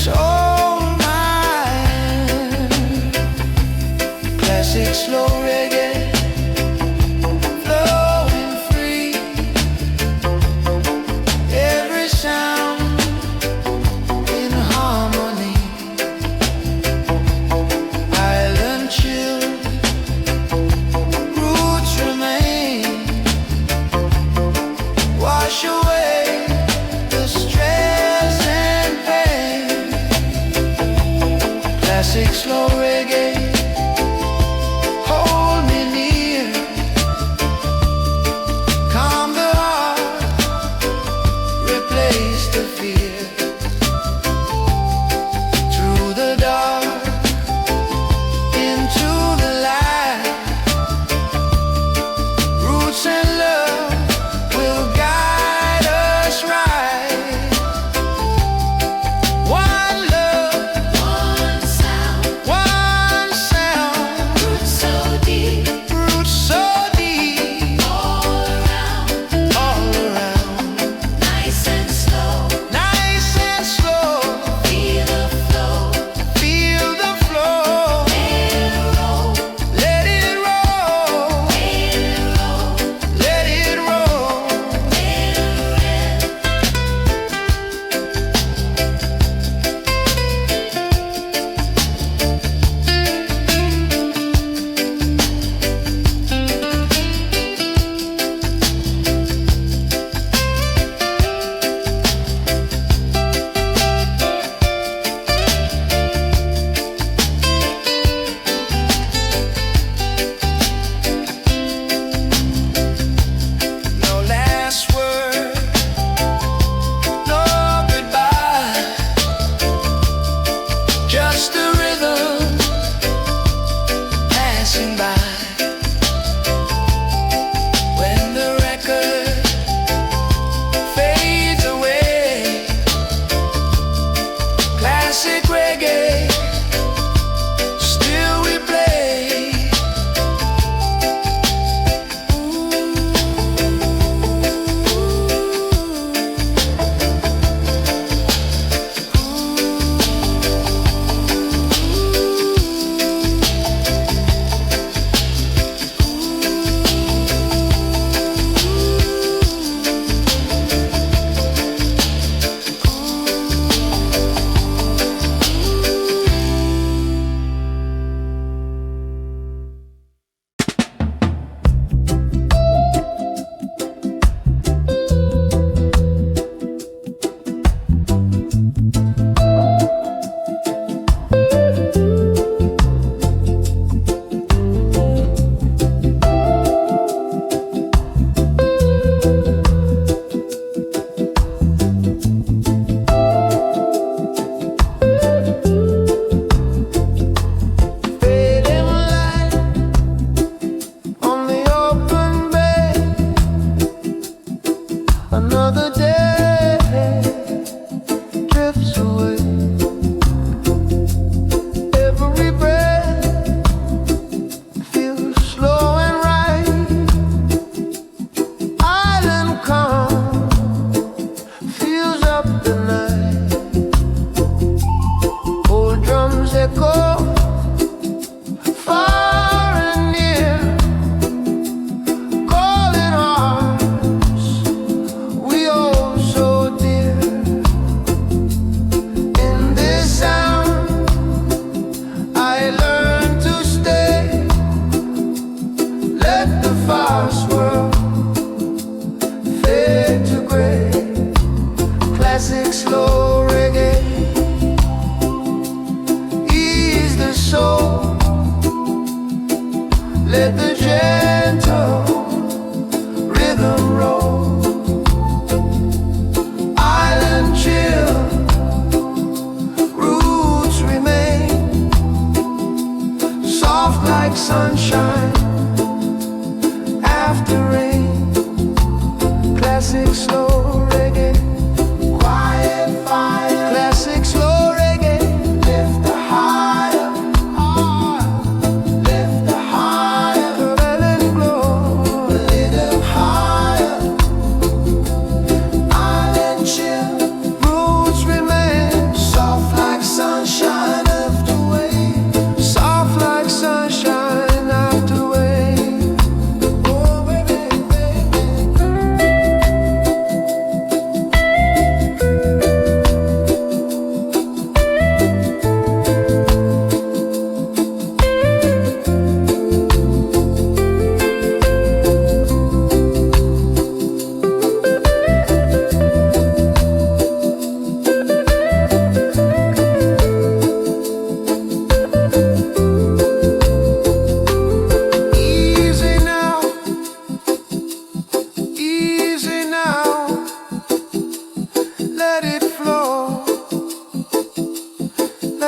soul mine. Classic slow reggae, flowing free. Every sound in harmony. Island chill, roots remain. Wash away the stress and pain. Classic slow reggae, hold me near. Calm the heart, replace the fear. Through the dark, into the light. Roots and love will guide us right. One love, One sound, one sound. roots so deep, Roots so deep, all around, all around. nice and slow. Nice and slow, Feel the flow, feel the flow. let it roll, Let it roll, let it roll, let it roll. No last word, no goodbye. Just a rhythm passing by. When the record fades away, classic reggae still we play. Fading light on the open bay. Another day drifts away. Every breath feels slow and right. Island calm fills up the night. Old drums echo far and near, calling hearts we hold so dear. In this sound, I learned to stay. Let the fast world fade to gray. Classic slow reggae, ease the soul. Let the gentle rhythm roll. Island chill, roots remain. Soft like sunshine after rain. Classic slow reggae, quiet fire. Classic slow reggae, lift the higher, lift the higher. Let it glow, a little higher. Island chill, roots remain. Soft like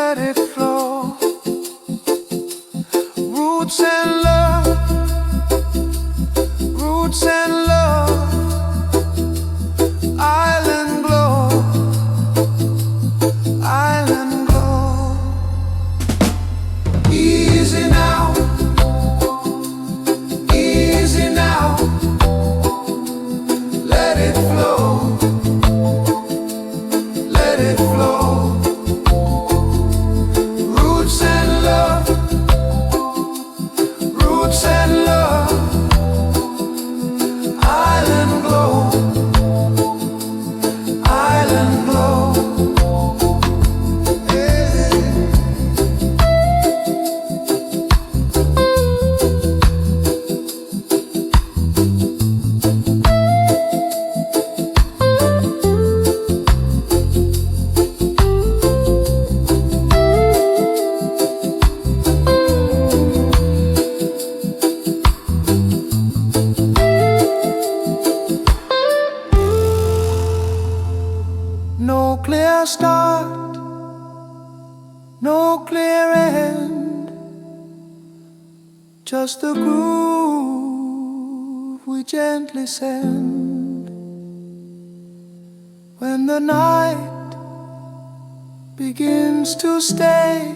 let it flow. Roots and love, roots and love. Island glow, island glow. Easy now, easy now. Let it flow, let it flow. Roots and love, roots and love. Island glow, island glow. Yeah. No clear start, no clear end, just a groove we gently send. When the night begins to stay,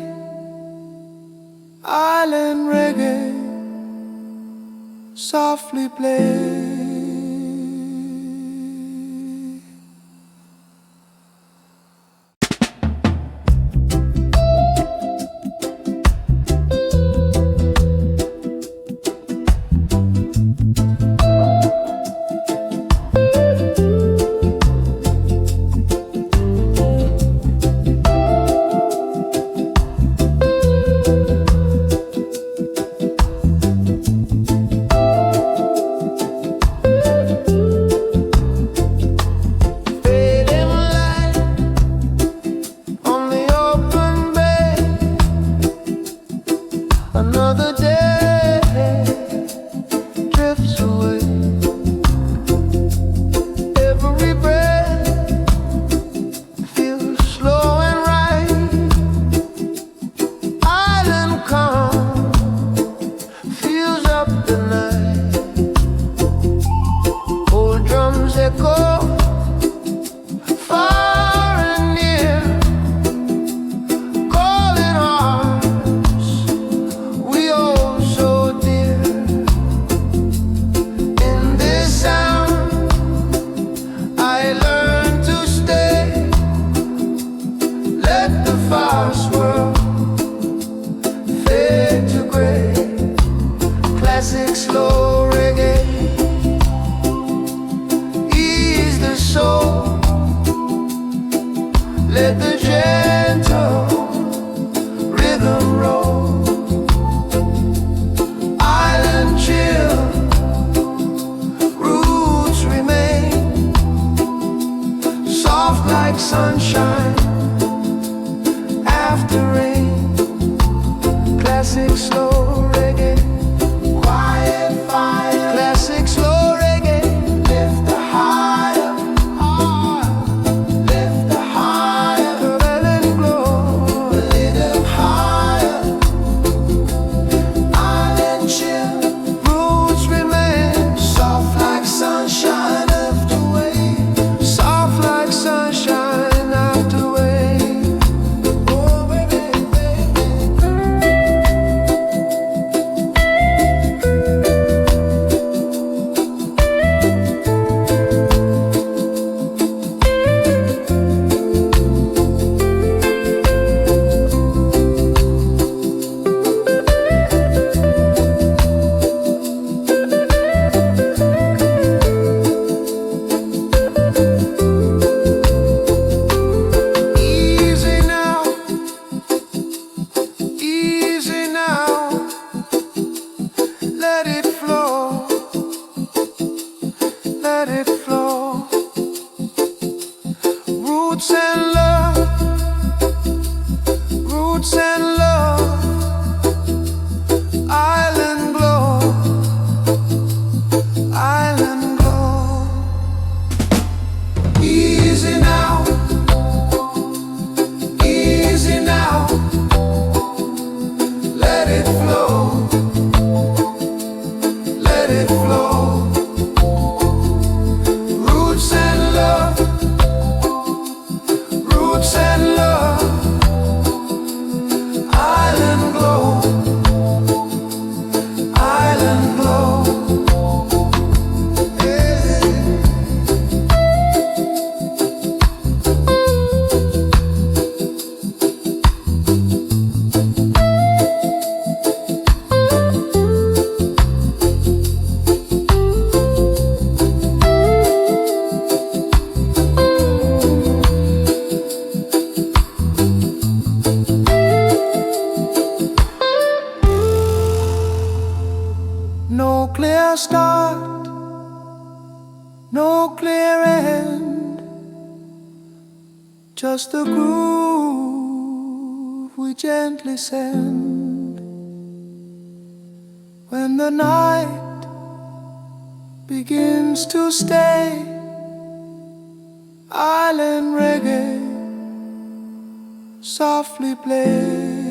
island reggae softly play. Another day drifts away. Every breath feels slow and right. Island calm fills up the night. Old drums echo far and near, calling hearts we owe so dear. In this sound I learned to stay. Let the fast world fade to gray. Classic slow reggae, ease the soul. Let the gentle rhythm roll. Island chill, roots remain, soft like sunshine after rain. Classic slow reggae, quiet fire. Classic slow reggae, lift the higher, lift the higher. Let it glow, a little higher. Island chill, roots remain, soft like sunshine after rain. Soft like sunshine after rain. Oh, baby, baby. a start, no clear end, just a groove we gently send. When the night begins to stay, island reggae softly play.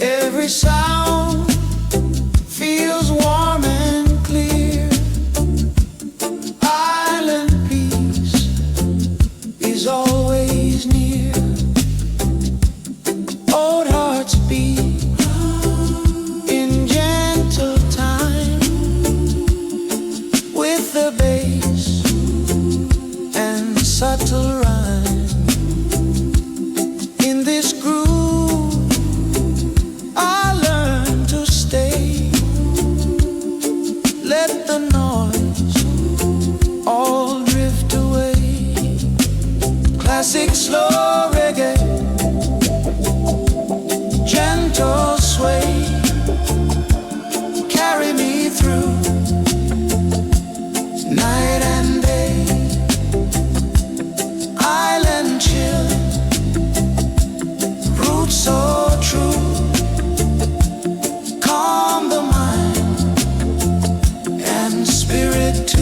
Every sound feels warm and clear. Island peace is always near. Old hearts beat in gentle time with the bass and subtle rhyme. In this groove let the noise all drift away. Classic slow reggae, gentle sway, carry me through night and day. Island chill, roots so true. Calm the mind and spirit too.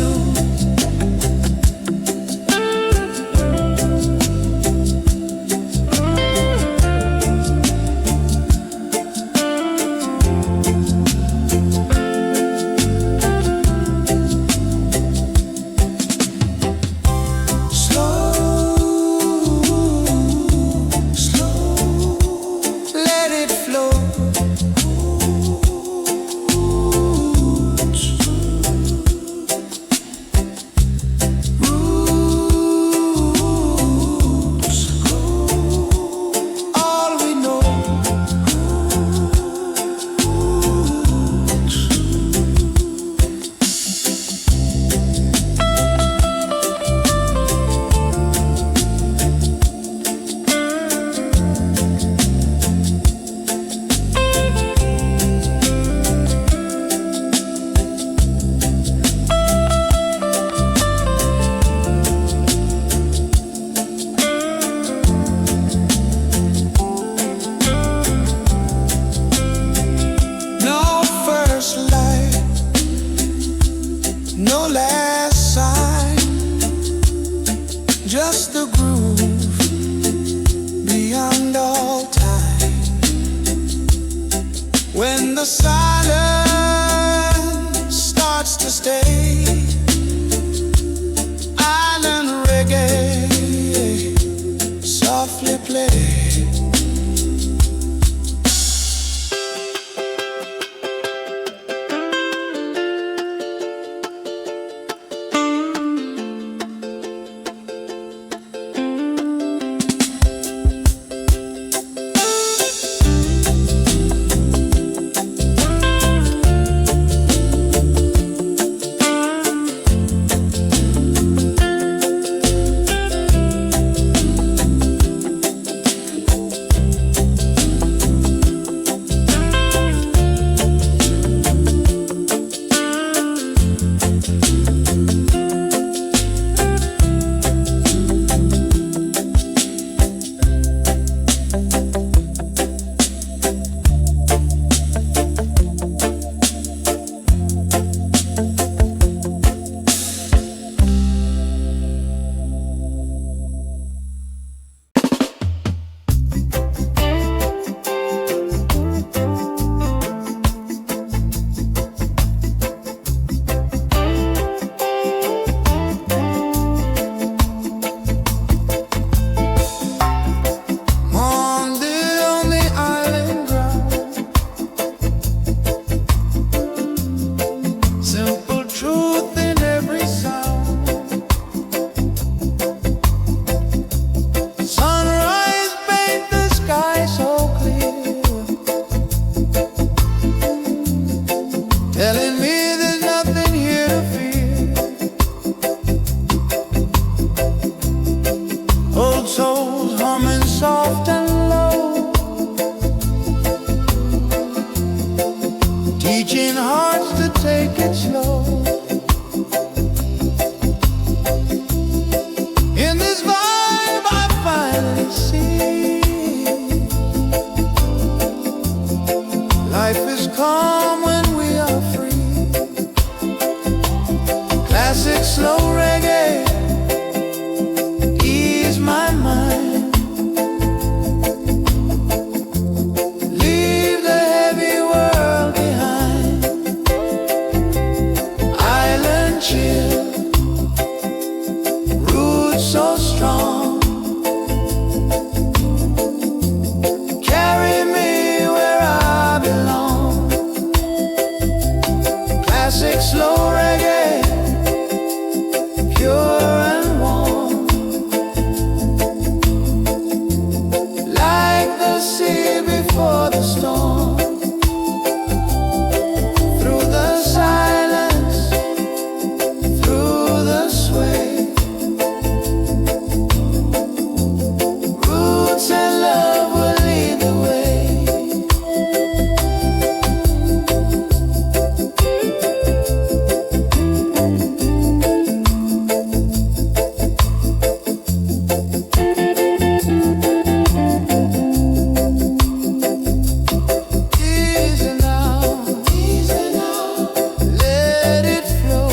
souls humming soft and low, teaching hearts to take it slow. In this vibe I finally see life is calm when we are free. Classic slow reggae, ease my mind, leave the heavy world behind. Island chill, roots so strong, carry me where I belong. Classic slow reggae, pure and warm, like the sea before the storm. Through the silence, through the sway, roots and love will lead the way. Easy now, let it flow,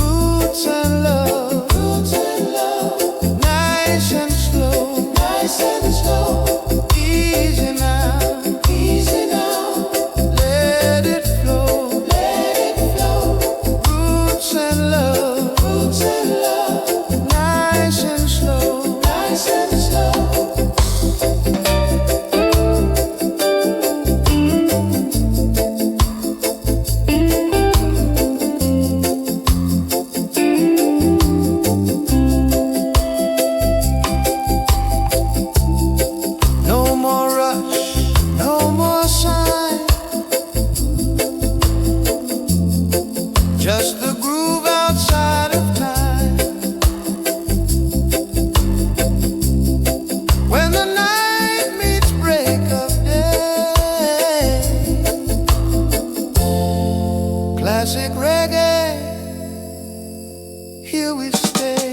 roots and love, nice and slow, easy now, let it flow, roots and love, nice and slow. No more rush, no more sign, just the groove outside of time. When the night meets break of day, classic reggae, here we stay.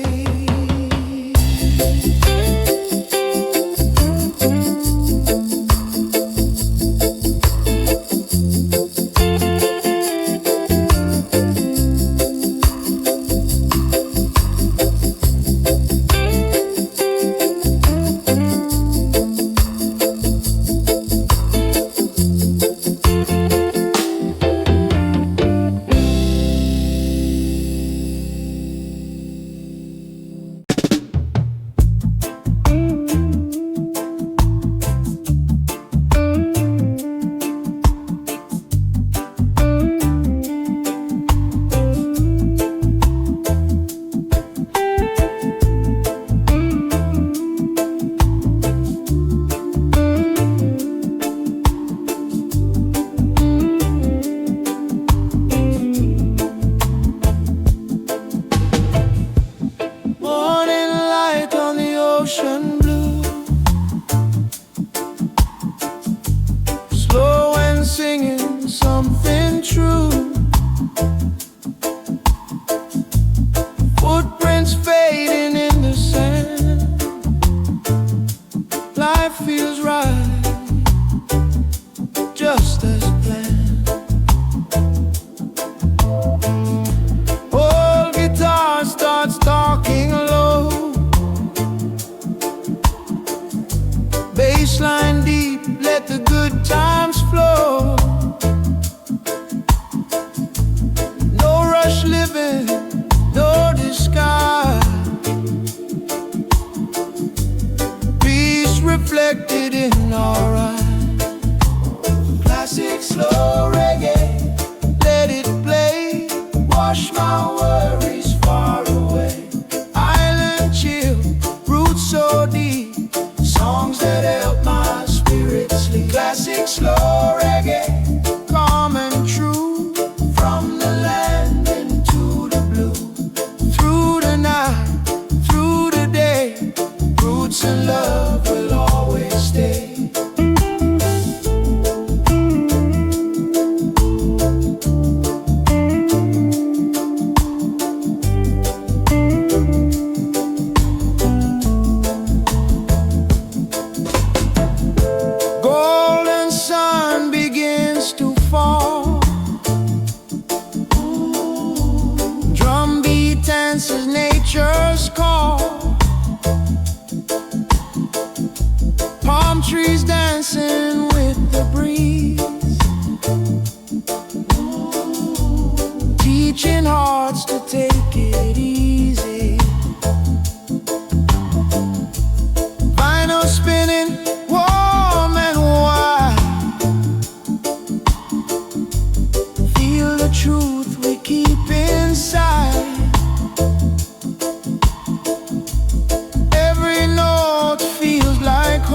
Morning light on the ocean blue, slow and singing something true. Footprints fading in the sand, life feels right, just as planned. Old guitar starts talking low, bassline deep, let the good times flow. No rush living, no disguise, peace reflected in our eyes. Classic slow reggae, let it play, wash my worries far away. Island chill, roots so deep, songs that help my spirit sleep. Classic slow reggae, calm and true, from the land into the blue. Through the night, through the day,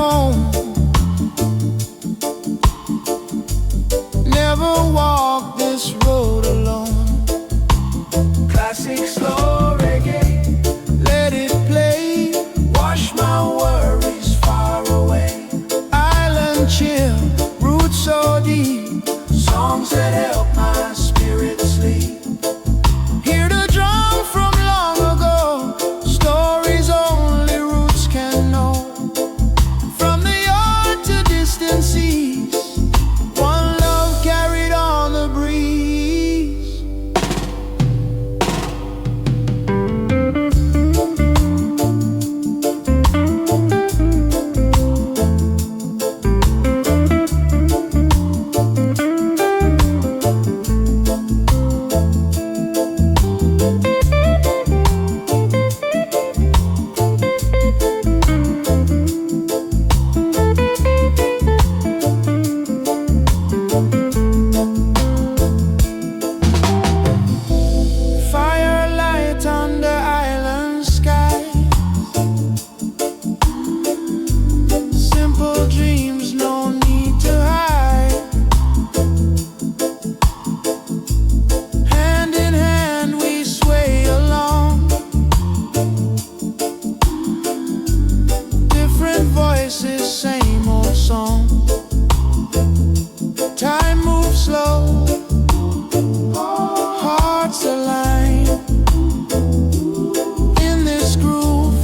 home. Never walk this road alone. Classic slow reggae, let it play. Wash my worries far away. Island chill, roots so deep. Songs that help my spirit sleep. Hear the drum from long ago. Stories only roots can know. From the yard to distant seas, one love carried on the breeze. Firelight under island sky. Simple dreams, no need to hide. Hand in hand we sway along. Different voices, same old song. Time moves slow, hearts align. In this groove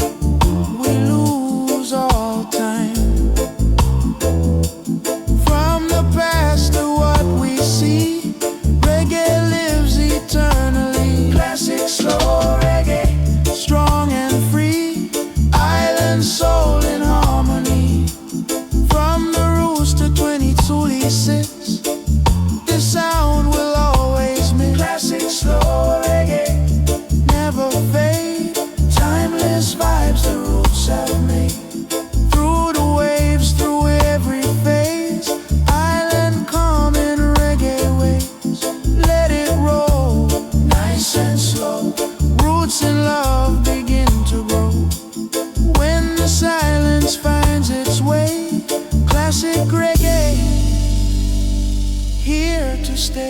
we lose all time. From the past to what we see, reggae lives eternally. Classic slow reggae, strong and free. Island soul in harmony. From the roots to 22 this sound will always miss. Classic slow reggae, never fade. Timeless vibes the roots have made. Through the waves, through every phase. Island calm in reggae waves. Let it roll, nice and slow. Roots and love begin to grow. When the silence finds its way, classic reggae, here to stay.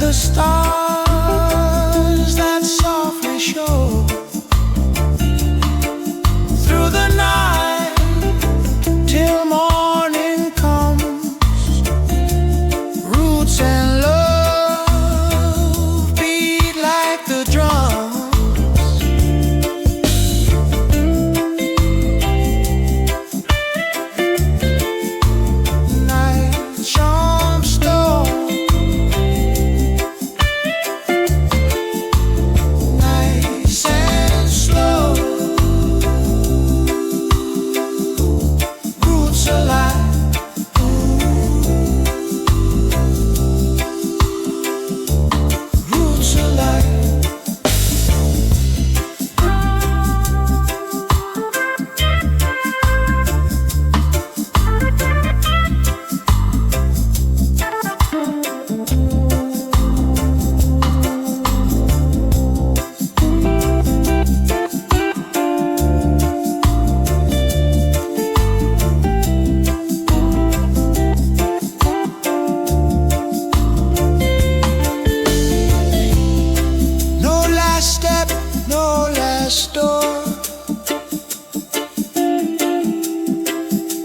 the stars that softly show through the night till morning comes. Roots and love beat like the drums. Night charm stone, nice and slow. Roots alive, roots alive. No last step, no last door,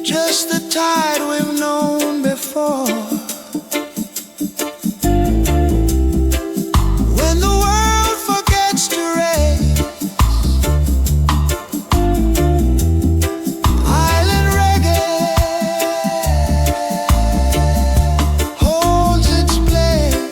just the tide we've known before. When the world forgets to race, island reggae holds its place.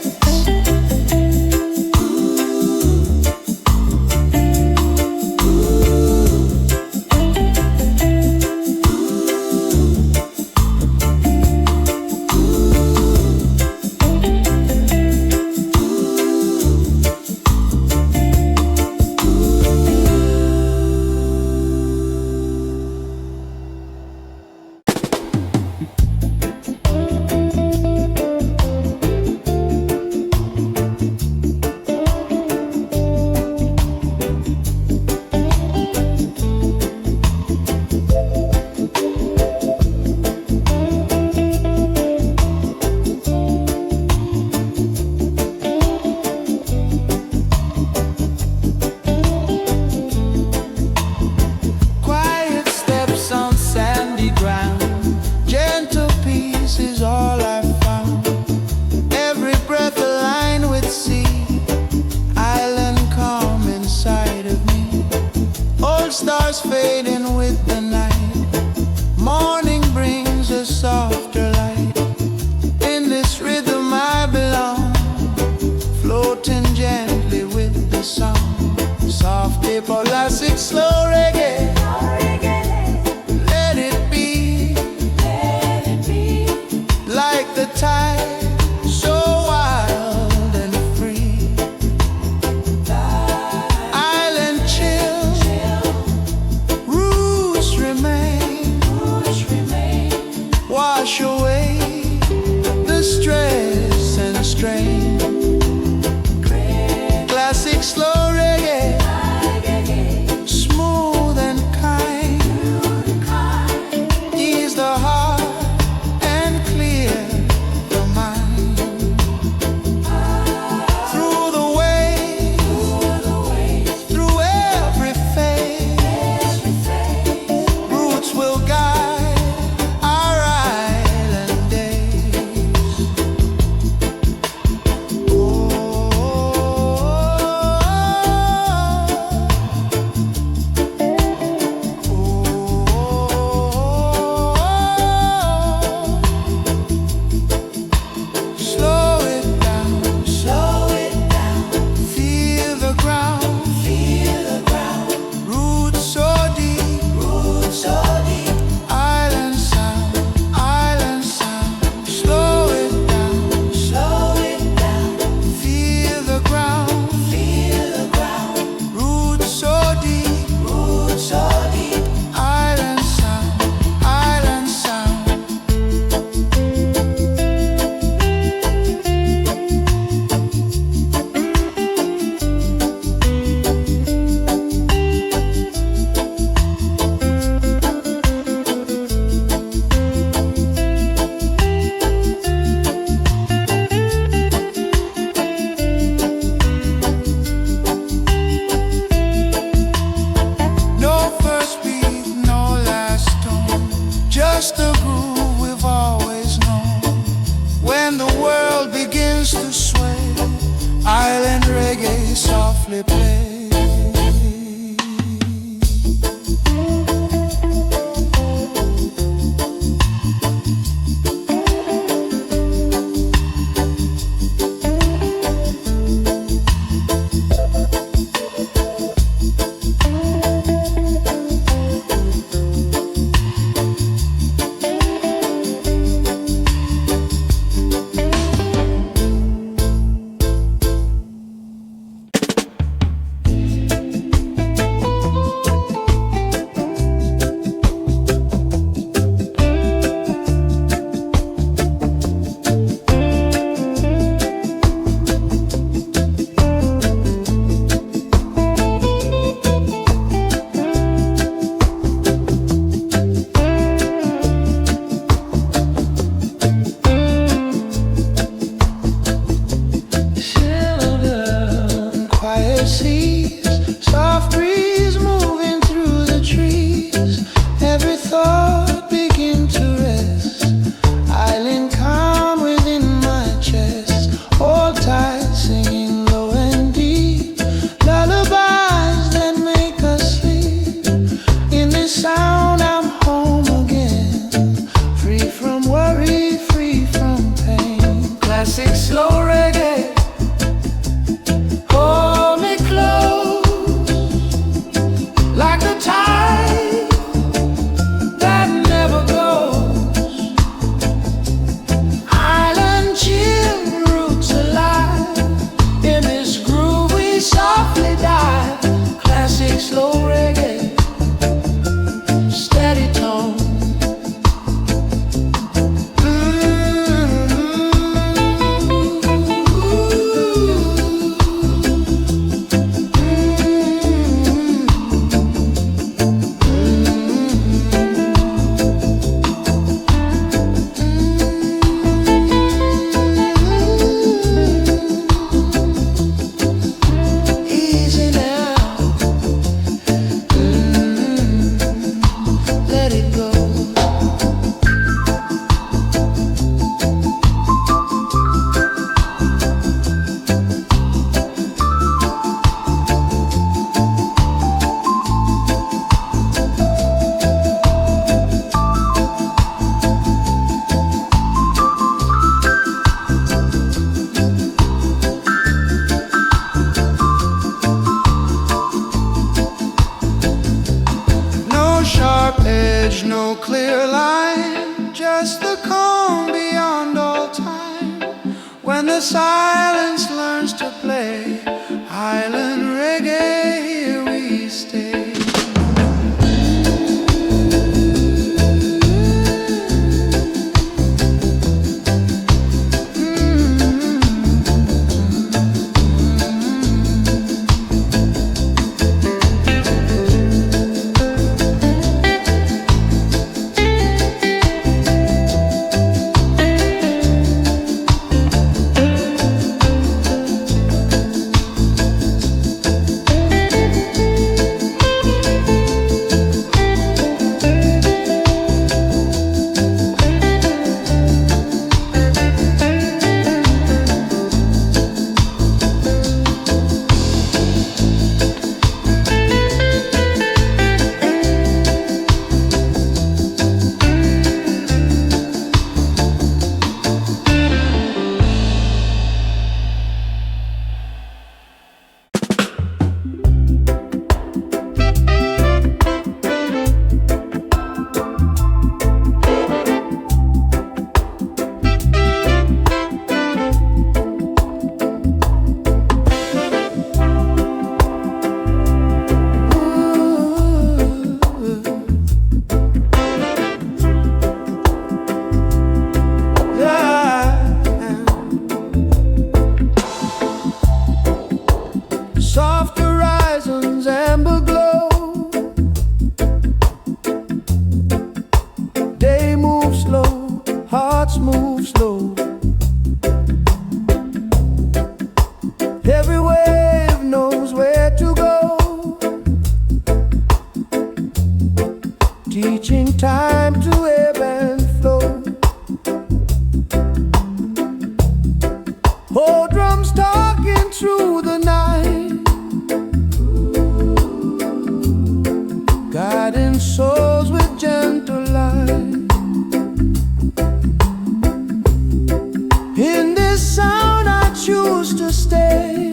the silence learns to play island reggae, here we stay. Soft horizons, amber glow. Day moves slow, hearts move slow. Every wave knows where to go, teaching time to ebb and flow. Oh, drums talking through the night, guiding souls with gentle light. In this sound I choose to stay.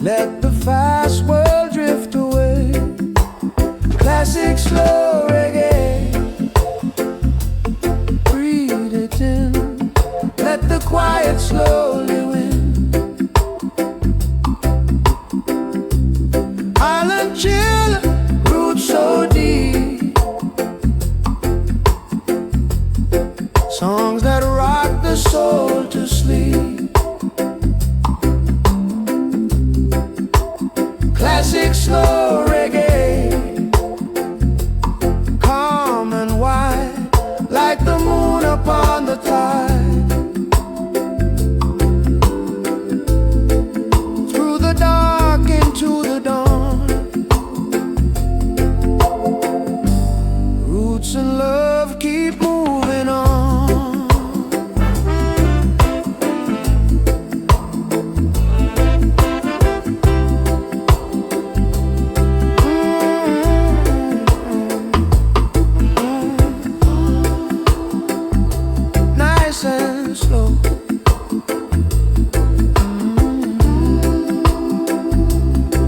Let the fast world drift away. Classic slow reggae, breathe it in. Let the quiet slowly win. Island chill, roots so deep. Songs that rock the soul to sleep. Classic slow reggae, calm and wide, like the moon upon the tide. Through the dark into the dawn, roots and love keep moving on. Nice and slow.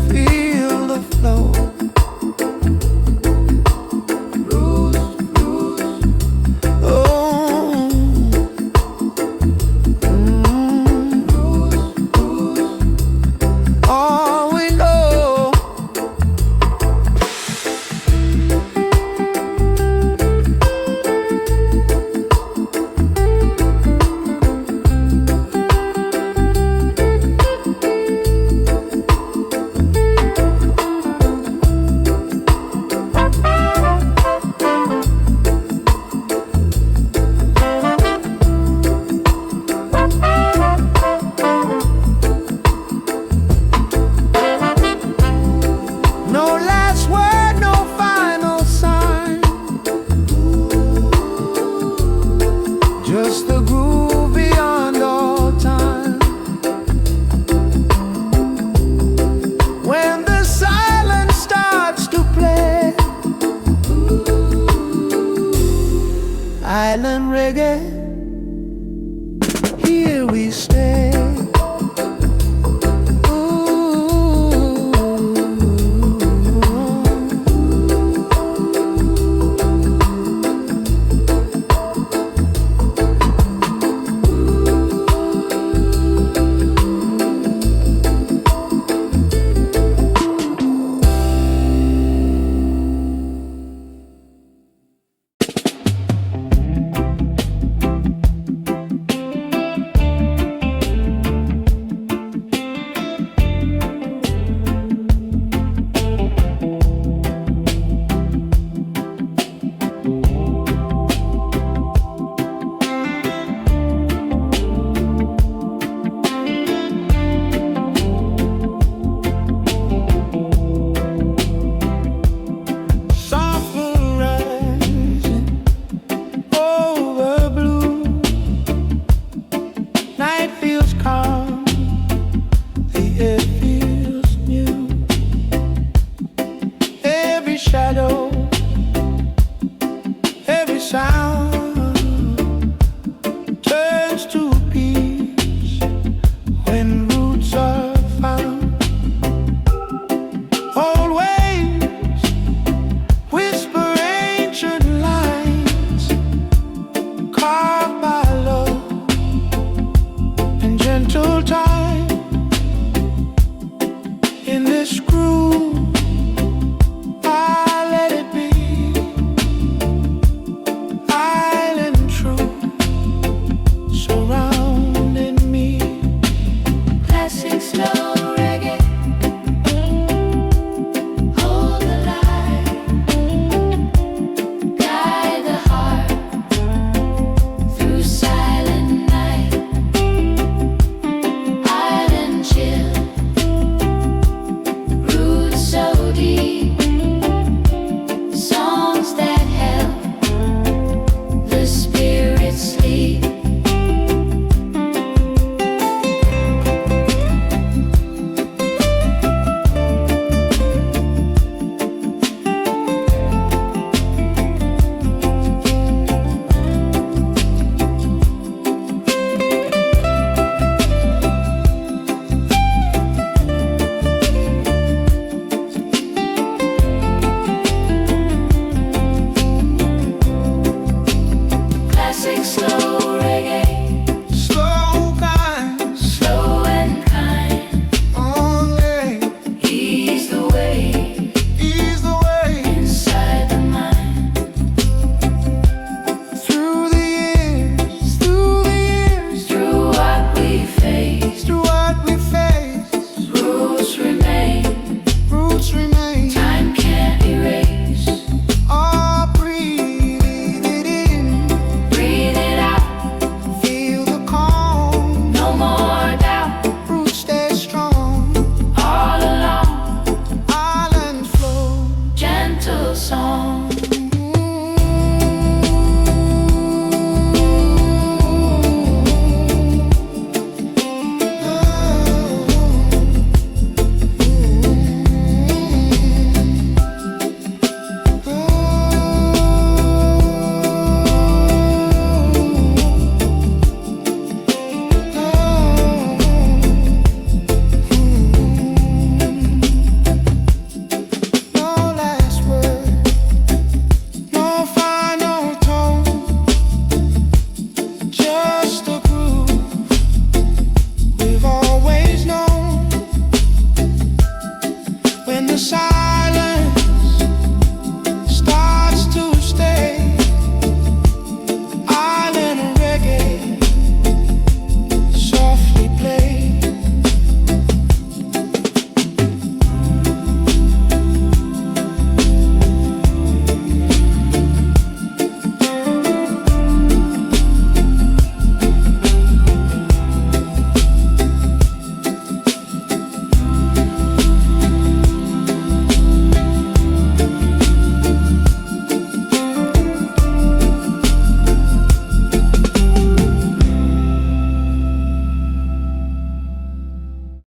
Feel the flow. All we know. No last word, no final sign, just the groove beyond all time. When the silence starts to play, island reggae